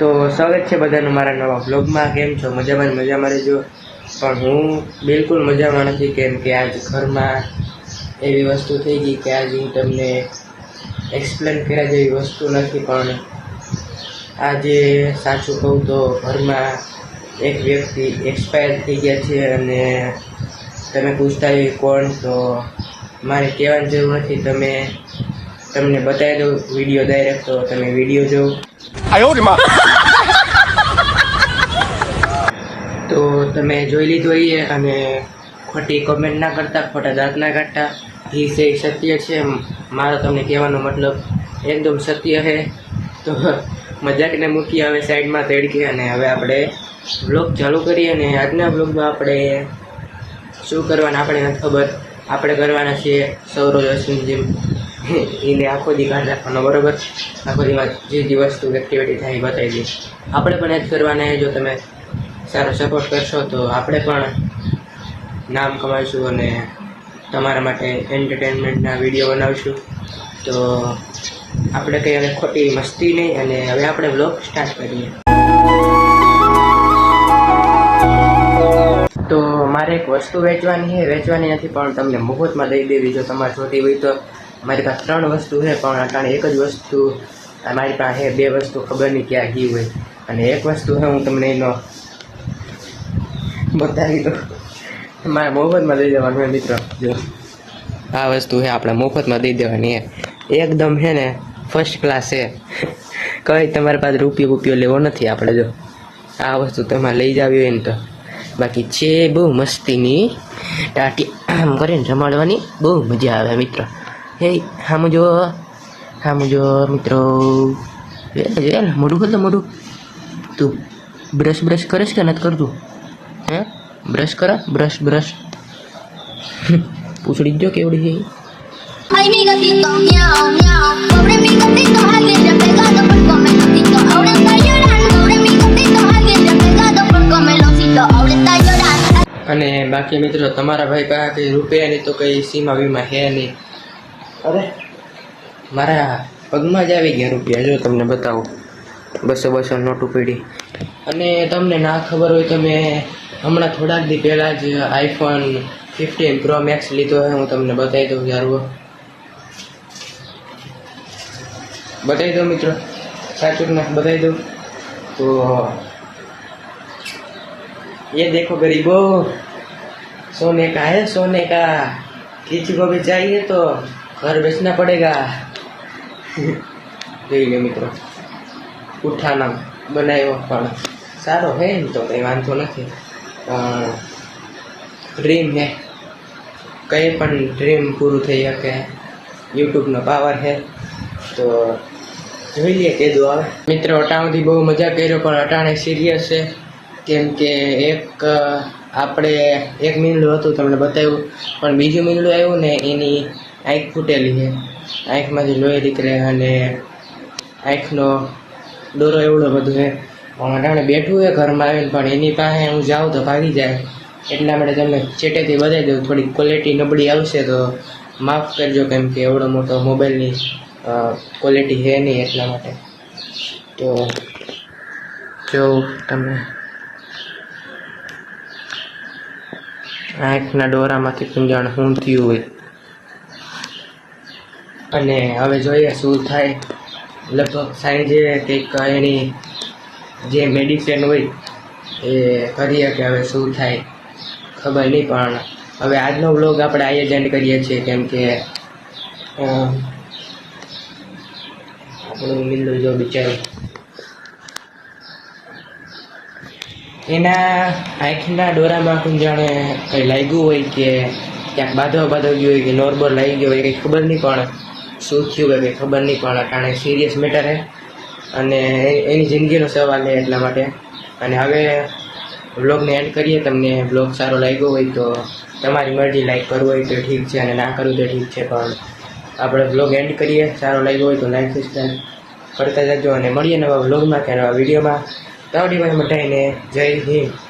તો સ્વાગત છે બધાનું મારા નવા વ્લોગમાં. કેમ છો? મજામાં રહેજો. પણ હું બિલકુલ મજામાં નથી, કેમ કે આજ ઘરમાં એવી વસ્તુ થઈ ગઈ કે આજ હું તમને એક્સપ્લેન કર્યા જેવી વસ્તુ નથી. પણ આજે સાચું કહું તો ઘરમાં એક વ્યક્તિ એક્સપાયર થઈ ગયા છે અને તમે પૂછતા હોય કોણ, તો મારે કહેવાની જરૂર નથી. તમને બતાવી દઉં વિડીયો ડાયરેક્ટ, તો તમે વિડીયો જોવો. તો તમે જોઈ લીધું હોઈએ અને ખોટી કમેન્ટ ના કરતા, ખોટા દાંત ના કાઢતા. એ છે સત્ય છે. મારો તમને કહેવાનો મતલબ એકદમ સત્ય છે. તો મજાકને મૂકી હવે સાઈડમાં તડકી, અને હવે આપણે બ્લોગ ચાલુ કરીએ. અને આજના બ્લોગમાં આપણે શું કરવાના આપણે નથી ખબર. આપણે કરવાના છીએ સૌરવ અશ્વિન જેમ એને આખો દી કાઢ રાખવાનો, બરાબર. આખો દીમાં જે વસ્તુ એક્ટિવિટી થાય એ બતાવી દઈશ. આપણે પણ એ જ કરવાના. જો તમે સારો સપોર્ટ કરશો તો આપણે પણ નામ કમાઈશું અને તમારા માટે એન્ટરટેનમેન્ટના વિડીયો બનાવીશું. તો આપણે કંઈ હવે ખોટી મસ્તી નહીં, અને હવે આપણે બ્લોગ સ્ટાર્ટ કરીએ. તો મારે એક વસ્તુ વેચવાની નથી, પણ તમને મુફતમાં દઈ દેવી. જો તમારે જોતી હોય તો મારી પાસે 3 વસ્તુ છે, પણ અટાણે એક જ વસ્તુ મારી પાસે 2 વસ્તુ ખબર નહીં ક્યાં ગઈ હોય. અને એક વસ્તુ છે હું તમને એનો બતાવી દો. મારે મફતમાં દઈ દેવાનું હોય મિત્રો. જો આ વસ્તુ છે આપણે મફતમાં દઈ દેવાની. એકદમ છે ને ફર્સ્ટ ક્લાસ છે. કંઈ તમારી પાસે રૂપિયો લેવો નથી આપણે. જો આ વસ્તુ તમારે લઈ જાવી હોય ને તો. બાકી છે બહુ મસ્તીની ટાટી આમ કરીને જમાડવાની, બહુ મજા આવે મિત્રો. હે સામું જો મિત્રો. મોઢું ખોલ. મોઢું તું બ્રશ કરીશ કે નથી કરતું? હે બ્રશ કરો. બ્રશ પૂછડી જો કેવડી છે. અને બાકી મિત્રો તમારા ભાઈ પાસે કંઈ રૂપિયાની તો કંઈ સીમા વીમા છે નહીં. અરે મારા પગમાં જ આવી ગયા રૂપિયા. જો તમને બતાવું, 200 નોટું પડી. અને તમને ના ખબર હોય તો મેં હમણાં થોડાક દી પહેલાં જ iPhone 15 Pro Max લીધો છે. હું તમને બતાવી દઉં યાર. બતાવી દઉં મિત્રો, સાચું ના બતાવી દઉં તો ये देखो गरीबो, सोने का है, सोने का. किसी को भी चाहिए तो घर बेचना पड़ेगा. જોઈ લે મિત્રો, ઉઠાના બનાવ્યો પણ સારો હે એમ તો કંઈ વાંધો નથી. ડ્રીમ હે, કંઈ પણ ડ્રીમ પૂરું થઈ શકે. યુટ્યુબનો પાવર છે. તો જોઈ લઈએ કેદું આવે. મિત્રો અટાણથી બહુ મજા કર્યો, પણ અટાણે સિરિયસ છે. કેમ કે આપણે એક મીંડું હતું તમને બતાવ્યું, પણ બીજું મીંડું આવ્યું ને એની આંખ ફૂટેલી છે. આંખમાંથી લોહી નીકળે અને આંખનો દોરો એવડો બધો છે. પણ અટાણે બેઠું હોય ઘરમાં આવીને, પણ એની પાસે હું જાઉં તો ભાગી જાય. એટલા માટે તમને ચેટેથી બતાવી દઉં. થોડી ક્વોલિટી નબળી આવશે તો માફ કરજો, કેમ કે એવડો મોટો મોબાઈલની ક્વોલિટી છે નહીં એટલા માટે. તો જો તમે આંખના ડોરામાંથી પૂંજાણ શું થયું હોય. અને હવે જોઈએ શું થાય. લગભગ સાંજે કંઈક એની જે મેડિસિન હોય એ કરીએ કે હવે શું થાય ખબર નહીં. પણ હવે આજનો વ્લોગ આપણે આ જ એન્ડ કરીએ છીએ, કેમ કે આપણું મિલ્લું જો બિચારું એના આંખના ડોરામાં જાણે કંઈ લાગ્યું હોય કે ક્યાંક બાંધો ગયો હોય કે નોર્મલ લાગી ગયો હોય, કંઈ ખબર નહીં. પણ શું થયું કંઈ ખબર નહીં. પણ અટાણે સિરિયસ મેટર છે અને એની જિંદગીનો સવાલ છે એટલા માટે. અને હવે વ્લોગને એન્ડ કરીએ. તમને વ્લોગ સારો લાગ્યો હોય તો તમારી મરજી, લાઈક કરવું હોય તો ઠીક છે અને ના કરવું તો ઠીક છે. પણ આપણે વ્લોગ એન્ડ કરીએ. સારો લાગ્યો હોય તો લાઈક સબસ્ક્રાઈબ કરતા જજો અને મળીએ નવા વ્લોગમાં કે નવા વિડીયોમાં. તાવડીભાઈ મટાઈને જય હિન્દ.